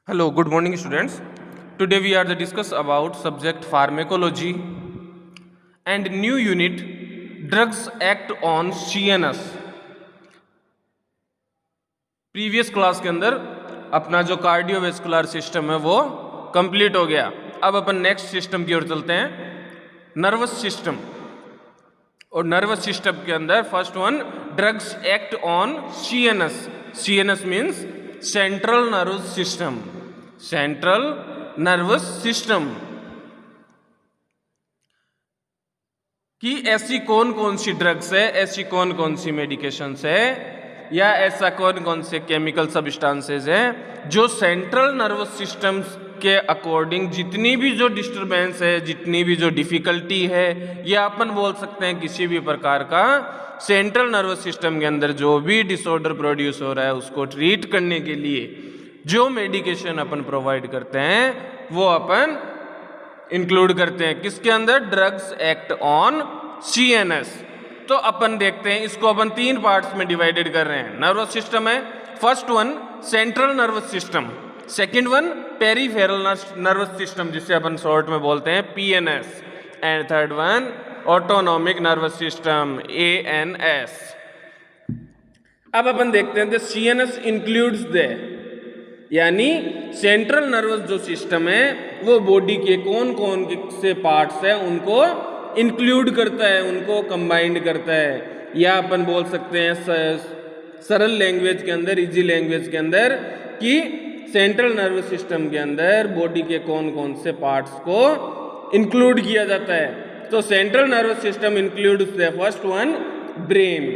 Hello, good morning, students. Today we are to discuss about subject pharmacology and new unit drugs act on CNS. Previous class के अंदर अपना जो cardiovascular system है वो complete हो गया. अब अपन नेक्स्ट सिस्टम की ओर चलते हैं, नर्वस सिस्टम. और नर्वस सिस्टम के अंदर first one, drugs act on CNS. CNS means central nervous system. Central nervous system कि ऐसी कौन कौन सी ड्रग्स है, ऐसी कौन कौन सी मेडिकेशंस है, या ऐसा कौन कौन से केमिकल सब्सटेंसेस हैं जो सेंट्रल नर्वस सिस्टम के अकॉर्डिंग जितनी भी जो डिस्टरबेंस है, जितनी भी जो डिफिकल्टी है, या अपन बोल सकते हैं किसी भी प्रकार का सेंट्रल नर्वस सिस्टम के अंदर जो भी डिसऑर्डर प्रोड्यूस हो रहा है उसको ट्रीट करने के लिए जो मेडिकेशन अपन प्रोवाइड करते हैं वो अपन इंक्लूड करते हैं किसके अंदर, ड्रग्स एक्ट ऑन CNS. तो अपन देखते हैं, इसको अपन तीन पार्ट्स में डिवाइडेड कर रहे हैं. नर्वस सिस्टम है, first one central nervous system, second one peripheral nervous system जिसे अपन शॉर्ट में बोलते हैं PNS, and third one autonomic nervous system ANS. अब अपन देखते हैं द CNS इंक्लूड्स द, यानी सेंट्रल नर्वस जो सिस्टम है वो बॉडी के कौन कौन से पार्ट्स है उनको इंक्लूड करता है, उनको कंबाइंड करता है, या अपन बोल सकते हैं सरल लैंग्वेज के अंदर, इजी लैंग्वेज के अंदर, कि सेंट्रल नर्वस सिस्टम के अंदर बॉडी के कौन कौन से पार्ट्स को इंक्लूड किया जाता है. तो central nervous system includes the first one brain,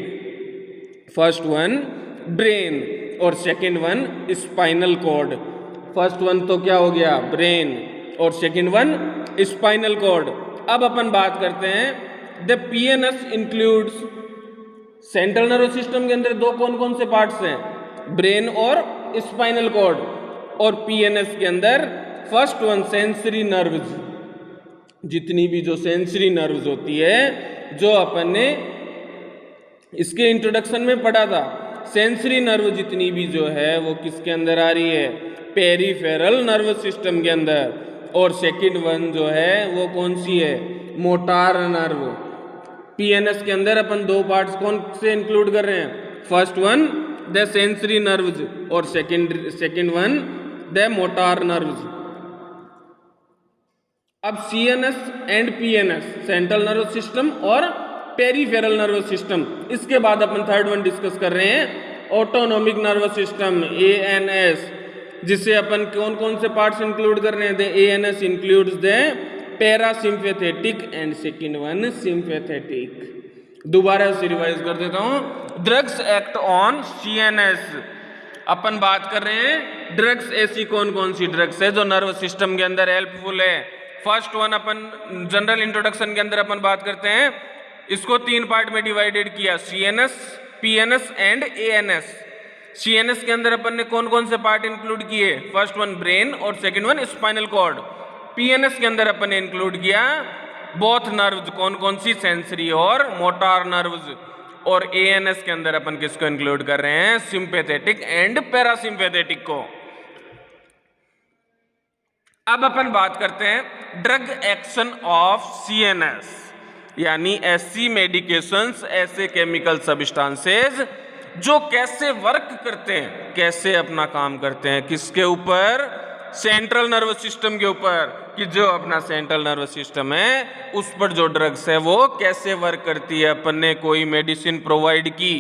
first one brain, और second one spinal cord. First one तो क्या हो गया, ब्रेन, और सेकंड वन स्पाइनल कॉर्ड. अब अपन बात करते हैं the PNS includes, central nervous system के अंदर दो कौन कौन से पार्ट्स हैं, ब्रेन और स्पाइनल कॉर्ड. और PNS के अंदर फर्स्ट वन सेंसरी नर्व्स, जितनी भी जो सेंसरी नर्व्स होती है जो अपन ने इसके इंट्रोडक्शन में पढ़ा था, सेंसरी नर्व जितनी भी जो है वो किसके अंदर आ रही है, पेरिफेरल नर्वस सिस्टम के अंदर. और सेकंड वन जो है वो कौन सी है, मोटार नर्व. PNS के अंदर अपन दो पार्ट्स कौन से इंक्लूड कर रहे हैं, first one the sensory nerves और second one the motor nerves. अब CNS and PNS, central nervous system और पेरिफेरल नर्वस सिस्टम. इसके बाद अपन थर्ड वन डिस्कस कर रहे हैं ऑटोनॉमिक नर्वस सिस्टम ANS, जिससे अपन कौन कौन से पार्ट्स इंक्लूड कर रहे हैं, the ANS includes the parasympathetic and second one sympathetic. दोबारा से रिवाइज कर देता हूं, ड्रग्स एक्ट ऑन CNS. अपन बात कर रहे हैं ड्रग्स, ऐसी कौन कौन सी ड्रग्स है जो नर्वस सिस्टम के अंदर हेल्पफुल है. फर्स्ट वन अपन जनरल इंट्रोडक्शन के अंदर अपन बात करते हैं, इसको तीन पार्ट में डिवाइडेड किया, CNS, PNS and ANS. CNS के अंदर अपन ने कौन कौन से पार्ट इंक्लूड किए, फर्स्ट वन ब्रेन और second one spinal cord. PNS के अंदर अपन ने इंक्लूड किया बोथ नर्व्स, कौन कौन सी, सेंसरी और मोटार नर्व्स. और ANS के अंदर अपन किसको इंक्लूड कर रहे हैं, सिंपैथेटिक एंड पैरासिम्पैथेटिक को. अब अपन बात करते हैं ड्रग एक्शन ऑफ CNS, यानी ऐसी मेडिकेशंस, ऐसे केमिकल सब्सटेंसेस जो कैसे वर्क करते हैं, कैसे अपना काम करते हैं, किसके ऊपर, सेंट्रल नर्वस सिस्टम के ऊपर, कि जो अपना सेंट्रल नर्वस सिस्टम है उस पर जो ड्रग्स है वो कैसे वर्क करती है. अपन ने कोई मेडिसिन प्रोवाइड की,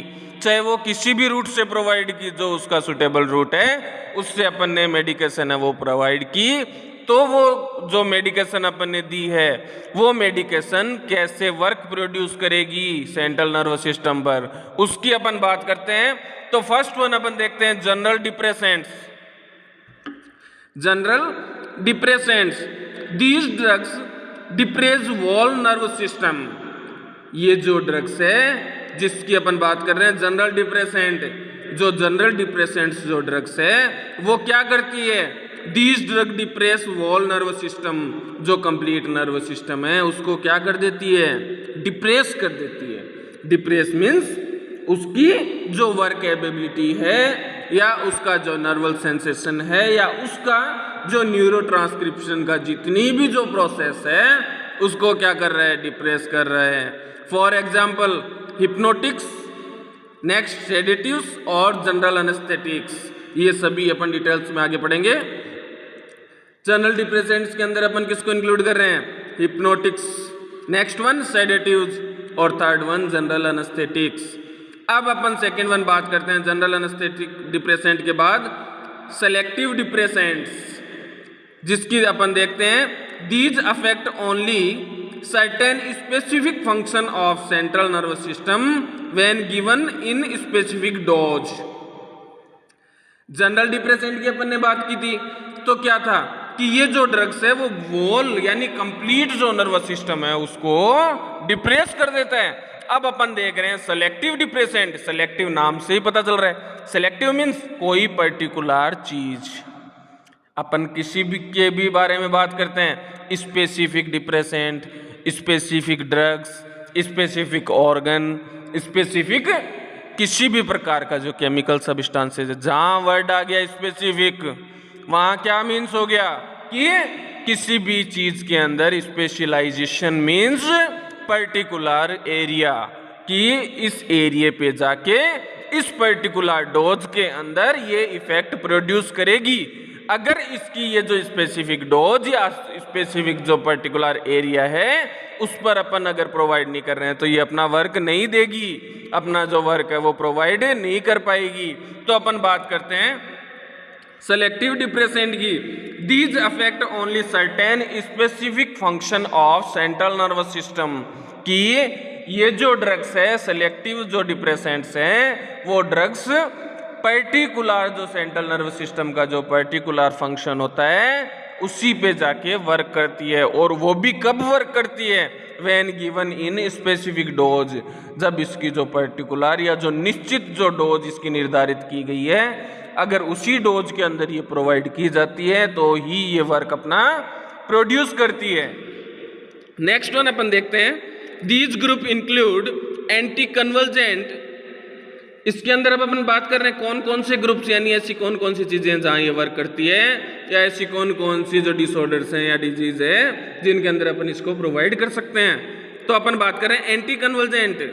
चाहे वो किसी भी रूट से प्रोवाइड की, जो उसका सुटेबल रूट है उससे अपन ने मेडिकेशन है वो प्रोवाइड की, तो वो जो मेडिकेशन अपन ने दी है वो मेडिकेशन कैसे वर्क प्रोड्यूस करेगी सेंट्रल नर्वस सिस्टम पर, उसकी अपन बात करते हैं. तो फर्स्ट वन अपन देखते हैं general depressants. General depressants, these drugs depress wall nervous system. ये जो ड्रग्स है जिसकी अपन बात कर रहे हैं जनरल डिप्रेसेंट, जो जनरल डिप्रेसेंट्स जो ड्रग्स है वो क्या करती है, these drug depress wall nervous system, जो कंप्लीट नर्वस सिस्टम है उसको क्या कर देती है, डिप्रेस कर देती है. डिप्रेस मीन्स उसकी जो वर्क एबिलिटी है या उसका जो नर्वल सेंसेशन है या उसका जो न्यूरो ट्रांसक्रिप्शन का जितनी भी जो प्रोसेस है उसको क्या कर रहा है, डिप्रेस कर रहा है। For example hypnotics, next sedatives और जनरल एनेस्थेटिक्स, ये सभी अपन डिटेल्स में आगे पढ़ेंगे। जनरल डिप्रेसेंट्स के अंदर अपन किसको इंक्लूड कर रहे हैं, हिप्नोटिक्स, नेक्स्ट वन सेडेटिव्स और थर्ड वन जनरल एनेस्थेटिक्स। अब अपन सेकेंड वन बात करते हैं जनरल एनेस्थेटिक डिप्रेसेंट के बाद सेलेक्टिव डिप्रेसेंट्स, जिसकी अपन देखते हैं these affect only certain specific function of central nervous system when given in specific dose. General depressant की अपन ने बात की थी तो क्या था कि ये जो ड्रग्स है वो वोल यानी कंप्लीट जो नर्वस सिस्टम है उसको डिप्रेस कर देता है। अब अपन देख रहे हैं सेलेक्टिव डिप्रेसेंट, सेलेक्टिव नाम से ही पता चल रहा है, सेलेक्टिव मीन्स कोई पर्टिकुलर चीज। अपन किसी भी के भी बारे में बात करते हैं, specific depressant, specific drugs, specific organ, specific किसी भी प्रकार का जो केमिकल सब्सटेंसेस है, जहां वर्ड आ गया स्पेसिफिक वहां क्या मीन्स हो गया कि किसी भी चीज के अंदर स्पेशलाइजेशन मीन्स पर्टिकुलर एरिया, कि इस एरिया पे जाके इस पर्टिकुलर डोज के अंदर ये इफेक्ट प्रोड्यूस करेगी। अगर इसकी ये जो स्पेसिफिक डोज या स्पेसिफिक जो पर्टिकुलर एरिया है उस पर अपन अगर प्रोवाइड नहीं कर रहे हैं तो ये अपना वर्क नहीं देगी, अपना जो वर्क है वो प्रोवाइड नहीं कर पाएगी। तो अपन बात करते हैं सेलेक्टिव डिप्रेसेंट की, these affect only certain specific function of central nervous system, कि ये जो ड्रग्स है सेलेक्टिव जो डिप्रेसेंट्स हैं वो ड्रग्स पर्टिकुलर जो सेंट्रल नर्वस सिस्टम का जो पर्टिकुलर फंक्शन होता है उसी पे जाके वर्क करती है। और वो भी कब वर्क करती है, when given in specific dose, जब इसकी जो पर्टिकुलर या जो निश्चित जो डोज इसकी निर्धारित की गई है अगर उसी डोज के अंदर ये प्रोवाइड की जाती है तो ही ये वर्क अपना प्रोड्यूस करती है। नेक्स्ट वन अपन देखते हैं, these group include anti convergent. इसके अंदर अब अपन बात कर रहे हैं कौन कौन से ग्रुप्स यानी ऐसी कौन कौन सी चीजें जहां ये वर्क करती है, या ऐसी कौन कौन सी जो डिसऑर्डर्स हैं या डिजीज है जिनके अंदर अपन इसको प्रोवाइड कर सकते हैं। तो अपन बात कर रहे हैं anti convergent,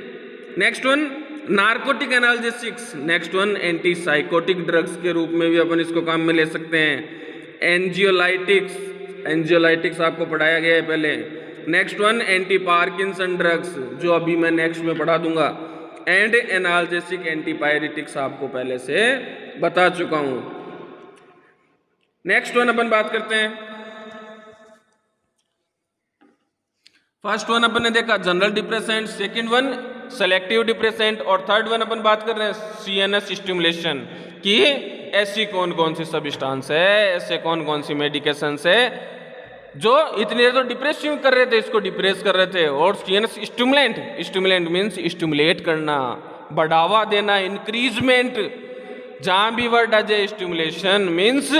next one narcotic analgesics, next one anti psychotic drugs के रूप में भी अपन इसको काम में ले सकते हैं। एंजियोलाइटिक्स, एंजियोलाइटिक्स आपको पढ़ाया गया है पहले। Next one anti Parkinson drugs जो अभी मैं नेक्स्ट में पढ़ा दूंगा। एंड एनाल्जेसिक एंटीपायरेटिक्स आपको पहले से बता चुका हूं। नेक्स्ट वन अपन बात करते हैं, फर्स्ट वन अपन ने देखा general depressant, second one selective depressant और थर्ड वन अपन बात कर रहे हैं सीएनएस स्टिमुलेशन, कि ऐसी कौन कौन सी सब्सटेंस है, ऐसे कौन कौन सी मेडिकेशंस है जो इतनी देर तो डिप्रेसिव कर रहे थे, इसको डिप्रेस कर रहे थे। और CNS stimulant, stimulant means stimulate करना, बढ़ावा देना, इंक्रीजमेंट, जहां भी वर्ड आ जाए स्टिमुलेशन मीन्स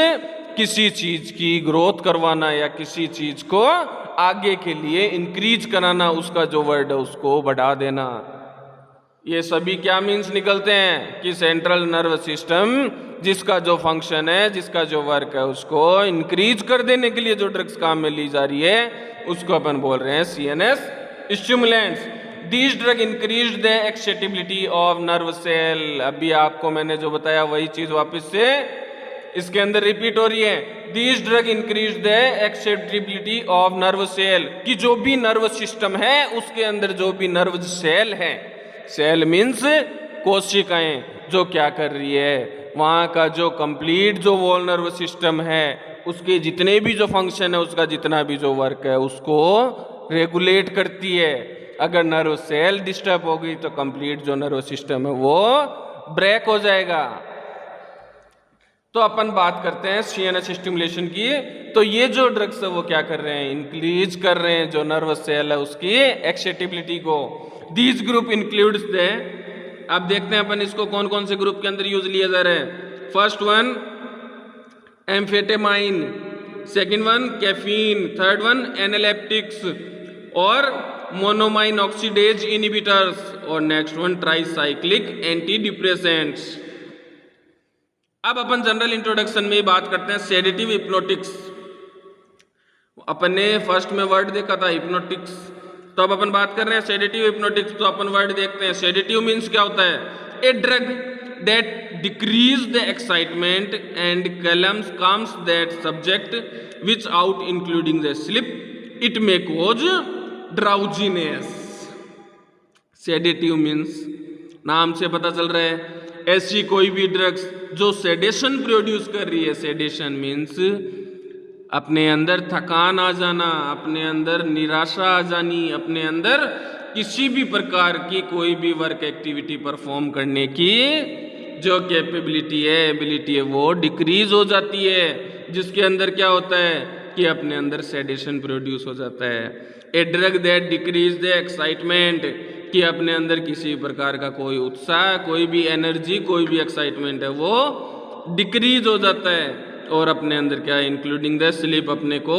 किसी चीज की ग्रोथ करवाना या किसी चीज को आगे के लिए इंक्रीज कराना, उसका जो वर्ड है उसको बढ़ा देना। ये सभी क्या मीन्स निकलते हैं कि सेंट्रल नर्वस सिस्टम जिसका जो फंक्शन है, जिसका जो वर्क है उसको इंक्रीज कर देने के लिए जो ड्रग्स काम में ली जा रही है उसको अपन बोल रहे हैं CNS stimulants. These drug increase the excitability of nerve cell. अभी आपको मैंने जो बताया वही चीज वापस से इसके अंदर रिपीट हो रही है। These drug increase the excitability of nerve cell, कि जो भी नर्व सिस्टम है उसके अंदर जो भी नर्व सेल है, सेल मीन्स कोशिकाएं, जो क्या कर रही है वहाँ का जो कंप्लीट जो वोल नर्व सिस्टम है उसके जितने भी जो फंक्शन है, उसका जितना भी जो वर्क है उसको रेगुलेट करती है। अगर नर्व सेल डिस्टर्ब हो गई तो कंप्लीट जो नर्व सिस्टम है वो ब्रेक हो जाएगा। तो अपन बात करते हैं सीएनएस स्टिमुलेशन की। तो ये जो ड्रग्स है वो क्या कर रहे हैं, इंक्रीज कर रहे हैं जो नर्व सेल है उसकी एक्साइटेबिलिटी को। दीज ग्रुप इंक्लूड्स द, अब देखते हैं अपन इसको कौन कौन से ग्रुप के अंदर यूज लिया जा रहा है। First one amphetamine, second one caffeine, third one analeptics और मोनोमाइन ऑक्सीडेज इनहिबिटर्स और next one tricyclic anti depressants. अब अपन जनरल इंट्रोडक्शन में ही बात करते हैं सेडेटिव हिप्नोटिक्स। अपन ने फर्स्ट में वर्ड देखा था हिप्नोटिक्स, तो अब अपन बात कर रहे हैं सेडेटिव हिप्नोटिक्स। तो अपन वर्ड देखते हैं। सेडेटिव मीन्स क्या होता है? A drug that decrease the excitement and calms that subject which out including the slip it may cause drowsiness. Sedative means नाम से पता चल रहा है ऐसी कोई भी ड्रग्स जो सेडेशन प्रोड्यूस कर रही है। सेडेशन मीन्स अपने अंदर थकान आ जाना, अपने अंदर निराशा आ जानी, अपने अंदर किसी भी प्रकार की कोई भी वर्क एक्टिविटी परफॉर्म करने की जो कैपेबिलिटी है, एबिलिटी है, वो डिक्रीज हो जाती है। जिसके अंदर क्या होता है कि अपने अंदर सेडेशन प्रोड्यूस हो जाता है। A drug that decrease the excitement, कि अपने अंदर किसी प्रकार का कोई उत्साह, कोई भी एनर्जी, कोई भी एक्साइटमेंट है वो डिक्रीज हो जाता है। और अपने अंदर क्या है, इंक्लूडिंग द स्लीप, अपने को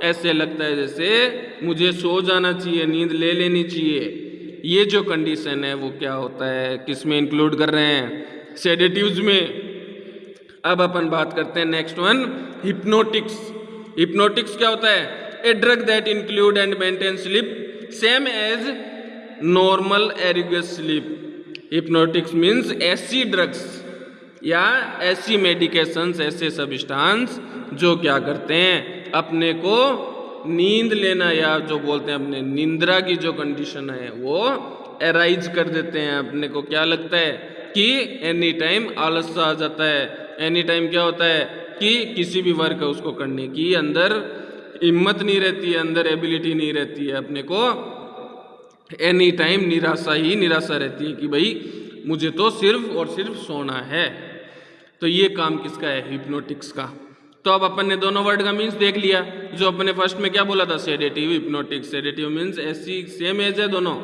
ऐसे लगता है जैसे मुझे सो जाना चाहिए, नींद ले लेनी चाहिए। ये जो कंडीशन है वो क्या होता है, किस में इंक्लूड कर रहे हैं? सेडेटिव्स में। अब अपन बात करते हैं नेक्स्ट वन, हिप्नोटिक्स। हिप्नोटिक्स क्या होता है? A drug that include and maintain sleep same as normal एरिगस स्लीप। हिप्नोटिक्स मीन्स ऐसी ड्रग्स या ऐसी मेडिकेशंस, ऐसे सब्सटेंस जो क्या करते हैं, अपने को नींद लेना या जो बोलते हैं अपने निंद्रा की जो कंडीशन है वो एराइज कर देते हैं। अपने को क्या लगता है कि एनी टाइम आलस आ जाता है, एनी टाइम क्या होता है कि किसी भी वर्क है उसको करने की अंदर हिम्मत नहीं रहती है, अंदर एबिलिटी नहीं रहती है। अपने को एनी टाइम निराशा ही निराशा रहती है कि भाई मुझे तो सिर्फ और सिर्फ सोना है। तो ये काम किसका है? हिप्नोटिक्स का। तो अब अपन ने दोनों वर्ड का मीन्स देख लिया। जो अपन ने फर्स्ट में क्या बोला था, सेडेटिव, हिप्नोटिक्स। सेडेटिव मीन्स ऐसी सेम एज है दोनों।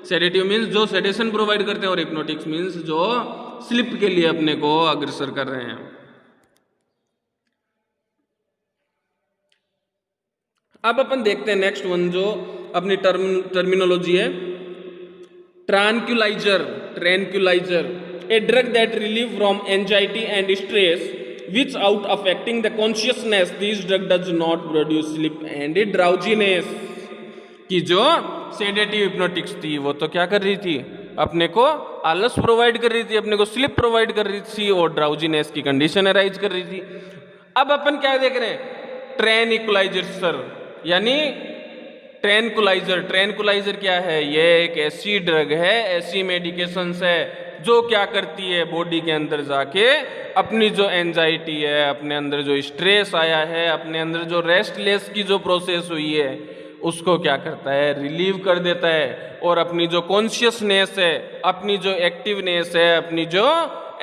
सेडेटिव मीन्स जो सेडेशन प्रोवाइड करते हैं और हिप्नोटिक्स मीन्स जो स्लिप के लिए अपने को अग्रसर कर रहे हैं। अब अपन देखते हैं नेक्स्ट वन, जो अपनी टर्मिनोलॉजी है tranquilliser. Tranquilliser, A drug that relieve from anxiety and stress which out affecting the consciousness. This drug does not produce sleep and drowsiness. कि जो सेडेटिव हिप्नोटिक्स थी वो तो क्या कर रही थी, अपने को आलस प्रोवाइड कर रही थी, अपने को स्लीप प्रोवाइड कर रही थी और ड्राउजीनेस की कंडीशन अराइज कर रही थी। अब अपन क्या देख रहे हैं? ट्रैंक्विलाइजर सर, यानी ट्रैंक्विलाइजर। ट्रैंक्विलाइजर क्या है? ये एक ऐसी ड्रग है, ऐसी मेडिकेशंस है जो क्या करती है, बॉडी के अंदर जाके अपनी जो एंजाइटी है, अपने अंदर जो स्ट्रेस आया है, अपने अंदर जो रेस्टलेस की जो प्रोसेस हुई है उसको क्या करता है, रिलीव कर देता है। और अपनी जो कॉन्शियसनेस है, अपनी जो एक्टिवनेस है, अपनी जो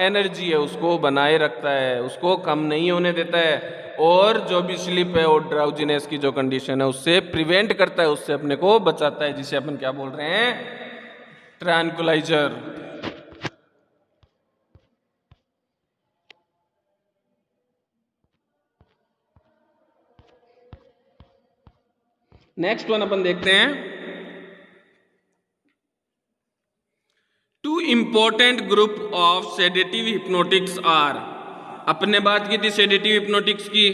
एनर्जी है उसको बनाए रखता है, उसको कम नहीं होने देता है। और जो भी स्लीप है और ड्राउजीनेस की जो कंडीशन है उससे प्रिवेंट करता है, उससे अपने को बचाता है, जिसे अपन क्या बोल रहे हैं? ट्रैंक्विलाइजर। नेक्स्ट वन अपन देखते हैं, two important group of sedative hypnotics are. अपन ने बात की थी सेडेटिव हिप्नोटिक्स की।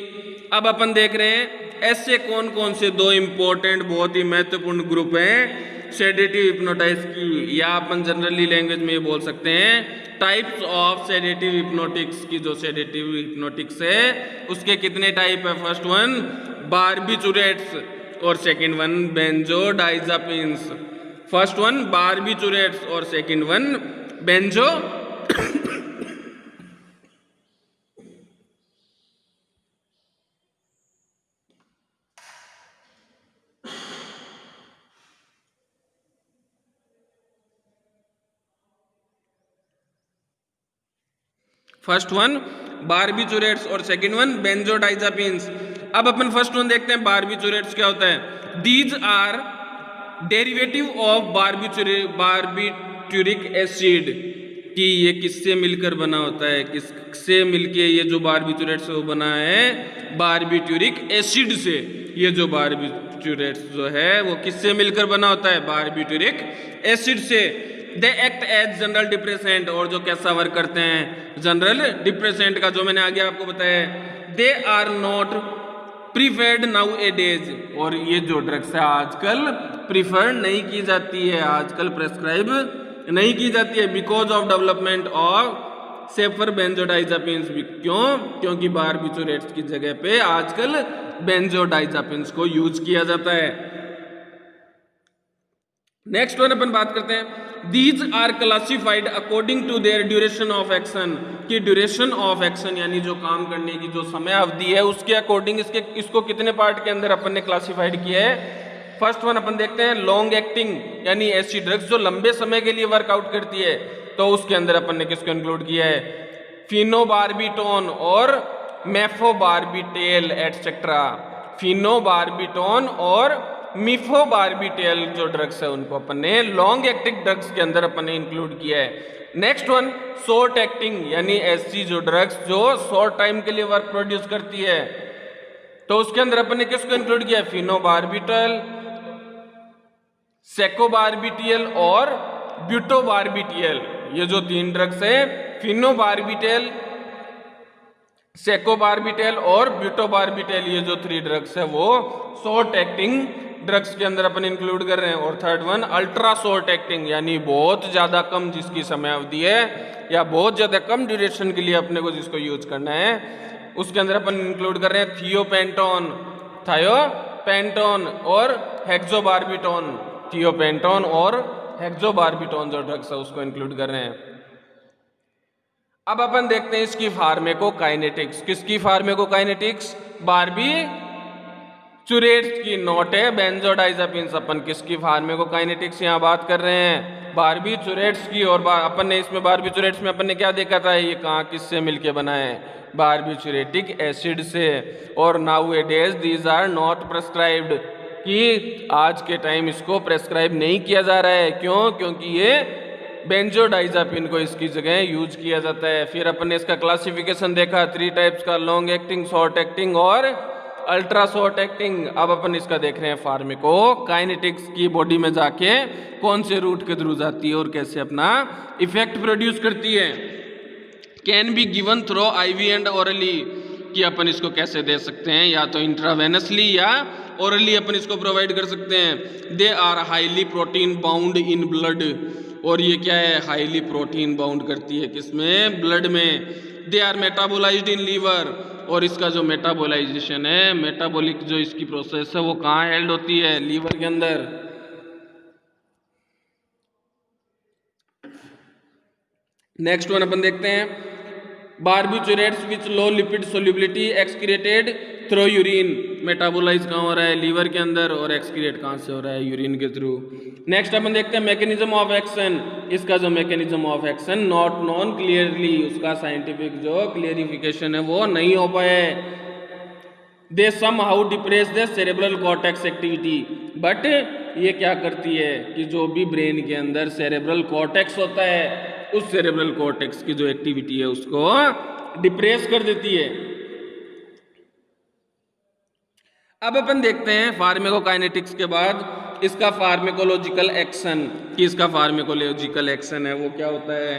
अब अपन देख रहे हैं ऐसे कौन कौन से दो इंपॉर्टेंट, बहुत ही महत्वपूर्ण ग्रुप हैं सेडेटिव हिप्नोटाइज की, या अपन जनरली लैंग्वेज में ये बोल सकते हैं टाइप्स ऑफ सेडेटिव हिप्नोटिक्स की। जो सेडेटिव हिप्नोटिक्स है उसके कितने टाइप है? फर्स्ट वन बार्बिचुरेट्स और second one benzodiazepines. First one barbiturates और second one benzo first one barbiturates और सेकंड वन बेंजोडाइजापिन्स। अब अपन फर्स्ट वन देखते हैं बार्बिचुरेट्स क्या होता है। These are derivative of barbituric acid. कि ये किससे मिलकर बना होता है, किससे मिलके ये जो बार्बिचुरेट्स वो बना है? बार्बिट्यूरिक एसिड से। ये जो बार्बिचुरेट्स जो है वो किससे मिलकर बना होता है? बार्बिट्यूरिक एसिड से। They act as general depressant, और जो कैसा वर्क करते हैं जनरल डिप्रेसेंट का, जो मैंने आगे आपको बताया। They are not preferred nowadays, और ये जो ड्रग्स है आजकल प्रिफर नहीं की जाती है, आजकल प्रेस्क्राइब नहीं की जाती है, because of development of safer benzodiazepines. क्यों? क्योंकि बारबिचुरेट्स की जगह पे आजकल बेंजोडाइजापिन्स को यूज किया जाता है। नेक्स्ट वन अपन बात करते हैं, these are classified according to their duration of action, की ड्यूरेशन ऑफ एक्शन यानी जो काम करने की जो समय अवधि है उसके अकॉर्डिंग इसको कितने पार्ट के अंदर अपन ने क्लासिफाइड किया है। फर्स्ट वन अपन देखते हैं लॉन्ग एक्टिंग, यानी ऐसी ड्रग्स जो लंबे समय के लिए वर्कआउट करती है, तो उसके अंदर अपन ने किसको इंक्लूड किया है, फिनोबार्बिटोन और मेफोबार्बिटेल एटसेट्रा। फिनोबार्बिटोन और मिफोबार्बिटेल जो ड्रग्स है उनको अपन ने लॉन्ग एक्टिंग ड्रग्स के अंदर अपन ने इंक्लूड किया है। नेक्स्ट वन शॉर्ट एक्टिंग, यानी ऐसी जो ड्रग्स जो शॉर्ट टाइम के लिए वर्क प्रोड्यूस करती है, तो उसके अंदर अपन ने किसको इंक्लूड किया है, फिनोबार्बिटल, सेकोबार्बिटियल और ब्यूटोबार्बिटियल। ये जो तीन ड्रग्स है फिनोबार्बिटेल, सेकोबार्बिटेल और ब्यूटोबार्बिटेल, ये जो थ्री ड्रग्स है वो शॉर्ट एक्टिंग ड्रग्स के अंदर अपन इंक्लूड कर रहे हैं। और third one ultra short acting, यानी बहुत ज्यादा कम जिसकी समय अवधि है या बहुत ज्यादा कम ड्यूरेशन के लिए अपने को जिसको यूज करना है, उसके अंदर अपन इंक्लूड कर रहे हैं थियोपेंटोन, थायोपेंटोन और हेक्सोबार्बिटोन। थियोपेंटोन और हेक्सोबार्बिटोन जो ड्रग्स है उसको इंक्लूड कर रहे हैं। अब अपन देखते हैं इसकी फार्मेकोकाइनेटिक्स। किसकी फार्मेकोकाइनेटिक्स, बारबिचुरेट्स की, नॉट है बेंजोडाइजापिन्स। अपन किसकी फार्मेकोकाइनेटिक्स यहाँ बात कर रहे हैं, बारबिचुरेट्स की। और अपन ने इसमें बारबिचुरेट्स में अपन ने क्या देखा था, ये कहाँ किससे मिलके बना है, बारबिचुरेटिक एसिड से। और nowadays these are not prescribed, कि आज के टाइम इसको प्रेस्क्राइब नहीं किया जा रहा है। क्यों? क्योंकि ये बेंजोडाइजापिन को इसकी जगह यूज किया जाता है। फिर अपन ने इसका क्लासिफिकेशन देखा, थ्री टाइप्स का, लॉन्ग एक्टिंग, शॉर्ट एक्टिंग और अल्ट्रा शॉर्ट एक्टिंग। अब अपन इसका देख रहे हैं फार्मेकोकाइनेटिक्स की, बॉडी में जाके कौन से रूट के थ्रू जाती है और कैसे अपना इफेक्ट प्रोड्यूस करती है। Can be given through IV and orally, कि अपन इसको कैसे दे सकते हैं, या तो इंट्रावेनसली या ओरली अपन इसको प्रोवाइड कर सकते हैं। They are highly protein bound in blood, और ये क्या है, हाईली प्रोटीन बाउंड करती है किसमें, ब्लड में। They are metabolised in liver, और इसका जो मेटाबोलाइजेशन है, मेटाबॉलिक जो इसकी प्रोसेस है वो कहाँ हेल्ड होती है, लीवर के अंदर। नेक्स्ट वन अपन देखते हैं, barbiturates which low lipid solubility excreted through urine. Metabolise कहाँ हो रहा है, लीवर के अंदर, और एक्सक्रीट कहाँ से हो रहा है, यूरिन के थ्रू। नेक्स्ट अपन देखते हैं मैकेनिज्म ऑफ एक्शन। इसका जो mechanism of action not non clearly, उसका साइंटिफिक जो क्लियरिफिकेशन है वो नहीं हो पाया है। They somehow depress the cerebral cortex activity, but ये क्या करती है कि जो भी ब्रेन के अंदर सेरेब्रल कॉर्टेक्स होता है, उस सेरेब्रल कॉर्टेक्स की जो एक्टिविटी है उसको डिप्रेस कर देती है। अब अपन देखते हैं फार्मेकोकाइनेटिक्स के बाद इसका फार्मेकोलॉजिकल एक्शन, कि इसका फार्मेकोलॉजिकल एक्शन है वो क्या होता है।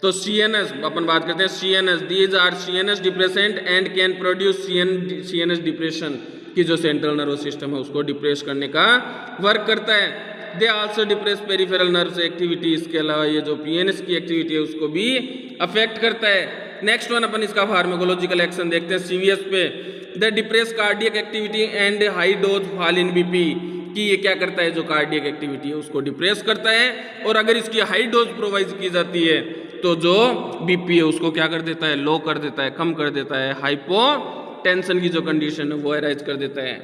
तो सीएनएस अपन बात करते हैं, CNS, these are CNS depressant and can produce CNS depression, की जो सेंट्रल नर्वस सिस्टम है उसको डिप्रेस करने का वर्क करता है। They also depress peripheral nerves activity, इसके अलावा ये जो पीएनएस की एक्टिविटी है उसको भी अफेक्ट करता है। नेक्स्ट वन अपन इसका फार्मेकोलॉजिकल एक्शन देखते हैं सीवीएस पे। The depress cardiac activity and high dose fall in BP, कि ये क्या करता है, जो कार्डियक एक्टिविटी है उसको डिप्रेस करता है, और अगर इसकी हाई डोज प्रोवाइड की जाती है तो जो बीपी है उसको क्या कर देता है, लो कर देता है, कम कर देता है, हाइपोटेंशन की जो कंडीशन है वो अराइज कर देता है।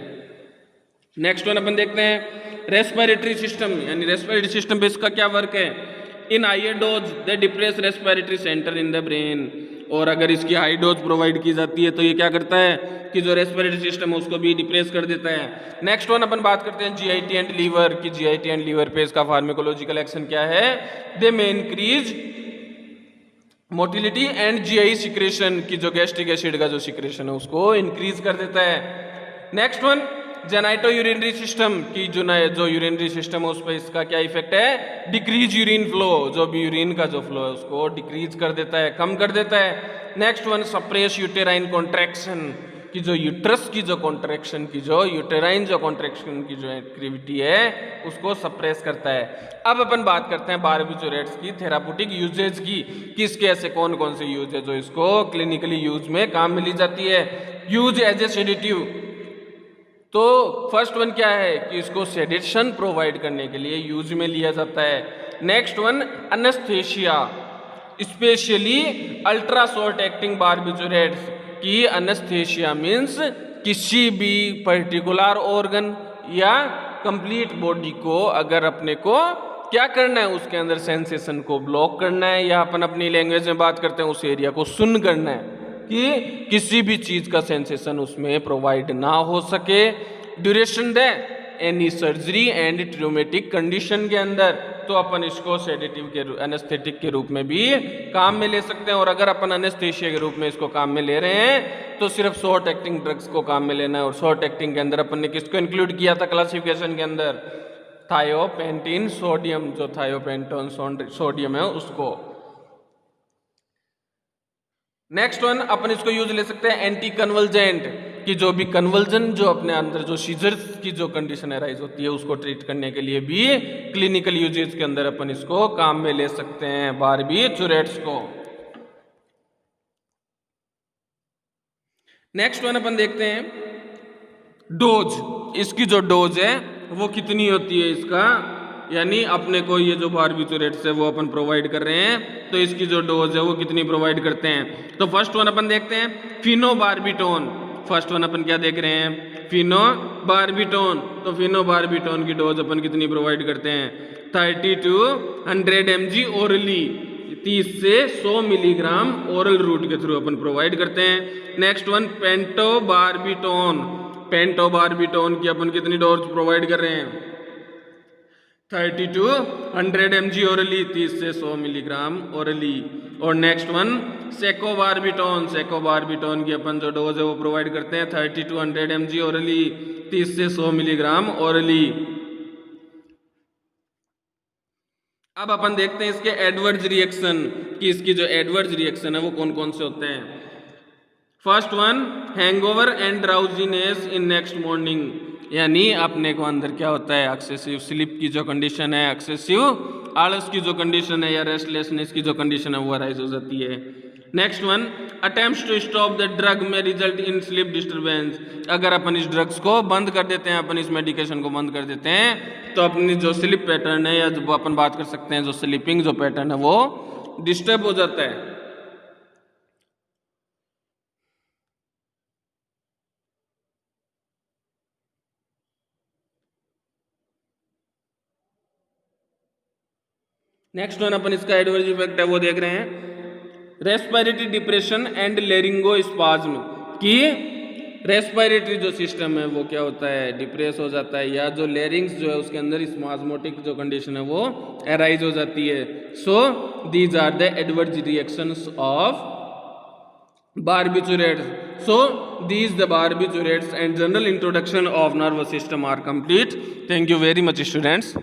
नेक्स्ट वन अपन देखते हैं रेस्पिरेटरी सिस्टम, यानी रेस्पिरेटरी सिस्टम पे इसका क्या वर्क है। In higher dose they depress respiratory centre in the brain, और अगर इसकी हाई डोज प्रोवाइड की जाती है तो ये क्या करता है कि जो रेस्पिरेटरी सिस्टम है उसको भी डिप्रेस कर देता है। नेक्स्ट वन अपन बात करते हैं जीआईटी एंड लीवर की। जीआईटी एंड लीवर पे इसका फार्मेकोलॉजिकल एक्शन क्या है, दे में increase motility and GI secretion, की जो गैस्ट्रिक एसिड का जो सिक्रेशन है उसको इंक्रीज कर देता है। Next one genito urinary system की जो यूरिनरी सिस्टम है उस पर इसका क्या इफेक्ट है, डिक्रीज यूरिन फ्लो, जो भी यूरिन का जो फ्लो है उसको डिक्रीज कर देता है, कम कर देता है। Next one suppress uterine contraction की जो यूट्रस की जो कॉन्ट्रैक्शन की जो यूटेराइन जो कॉन्ट्रैक्शन की जो एक्टिविटी है उसको सप्रेस करता है। अब अपन बात करते हैं बारबिचुरेट्स की थेराप्यूटिक यूजेज की, किसके ऐसे कौन कौन से यूज है जो इसको क्लिनिकली यूज में काम में ली जाती है। यूज एज ए सेडेटिव, तो फर्स्ट वन क्या है कि इसको सेडेशन प्रोवाइड करने के लिए यूज में लिया जाता है। Next one anaesthesia, specially ultra short acting barbiturates की एनेस्थेशिया मीन्स किसी भी पर्टिकुलर ऑर्गन या कंप्लीट बॉडी को अगर अपने को क्या करना है उसके अंदर सेंसेशन को ब्लॉक करना है, या अपन अपनी लैंग्वेज में बात करते हैं उस एरिया को सुन करना है कि किसी भी चीज का सेंसेशन उसमें प्रोवाइड ना हो सके। Duration they any surgery and traumatic condition के अंदर, तो अपन इसको सेडेटिव के एनेस्थेटिक के रूप में भी काम में ले सकते हैं। और अगर अपन एनेस्थेशिया के रूप में इसको काम में ले रहे हैं तो सिर्फ शॉर्ट एक्टिंग ड्रग्स को काम में लेना है। और शॉर्ट एक्टिंग के अंदर अपन ने किसको इंक्लूड किया था क्लासिफिकेशन के अंदर, थायोपेंटिन सोडियम, जो थायोपेंटोन सोडियम है उसको। नेक्स्ट वन अपन इसको यूज ले सकते हैं एंटी कन्वल्जेंट कि जो भी कन्वल्जन जो अपने अंदर जो सीजर्स की जो कंडीशन अराइज होती है उसको ट्रीट करने के लिए भी क्लिनिकल यूजेज के अंदर अपन इसको काम में ले सकते हैं बारबिचुरेट्स को। नेक्स्ट वन अपन देखते हैं डोज, इसकी जो डोज है वो कितनी होती है इसका, यानी अपने को ये जो बारबिचुरेट्स है वो अपन प्रोवाइड कर रहे हैं तो इसकी जो डोज है वो कितनी प्रोवाइड करते हैं। तो फर्स्ट वन अपन देखते हैं फिनोबार्बिटोन। फर्स्ट वन अपन क्या देख रहे हैं, फिनोबार्बिटोन। तो फिनोबार्बिटोन की डोज अपन कितनी प्रोवाइड करते हैं, 30 to 100 mg ओरली, 30 से 100 मिलीग्राम ओरल रूट के थ्रू अपन प्रोवाइड करते हैं। Next one पेंटोबार्बिटोन। पेंटोबार्बिटोन की अपन कितनी डोज प्रोवाइड कर रहे हैं, 30 to 100 mg ओरली, 30 से 100 मिलीग्राम ओरली। और नेक्स्ट वन सेकोबार्बिटोन। सेकोबार्बिटोन की अपन जो डोज है वो प्रोवाइड करते हैं 30 to 100 mg ओरली, 30 से 100 मिलीग्राम ओरली। अब अपन देखते हैं इसके एडवर्स रिएक्शन कि इसकी जो एडवर्स रिएक्शन है वो कौन कौन से होते हैं। First one hangover and drowsiness in next morning, यानी अपने को अंदर क्या होता है, एक्सेसिव स्लीप की जो कंडीशन है, एक्सेसिव आलस की जो कंडीशन है या रेस्टलेसनेस की जो कंडीशन है वो अराइज हो जाती है। Next one attempts to stop the drug में रिजल्ट इन स्लीप डिस्टर्बेंस। अगर अपन इस ड्रग्स को बंद कर देते हैं, अपन इस मेडिकेशन को बंद कर देते हैं तो अपनी जो स्लीप पैटर्न है या जो अपन बात कर सकते हैं जो स्लीपिंग जो पैटर्न है वो डिस्टर्ब हो जाता है। नेक्स्ट वन अपन इसका एडवर्स इफेक्ट है वो देख रहे हैं, रेस्पिरेटरी डिप्रेशन एंड लेरिंगोस्पाज्म की रेस्पिरेटरी जो सिस्टम है वो क्या होता है, डिप्रेस हो जाता है, या जो लेरिंग्स जो है उसके अंदर स्पाज्मोटिक जो कंडीशन है वो अराइज हो जाती है। So these are the adverse reactions of barbiturates. So these the barbiturates and general introduction of nervous system are complete. Thank you very much students.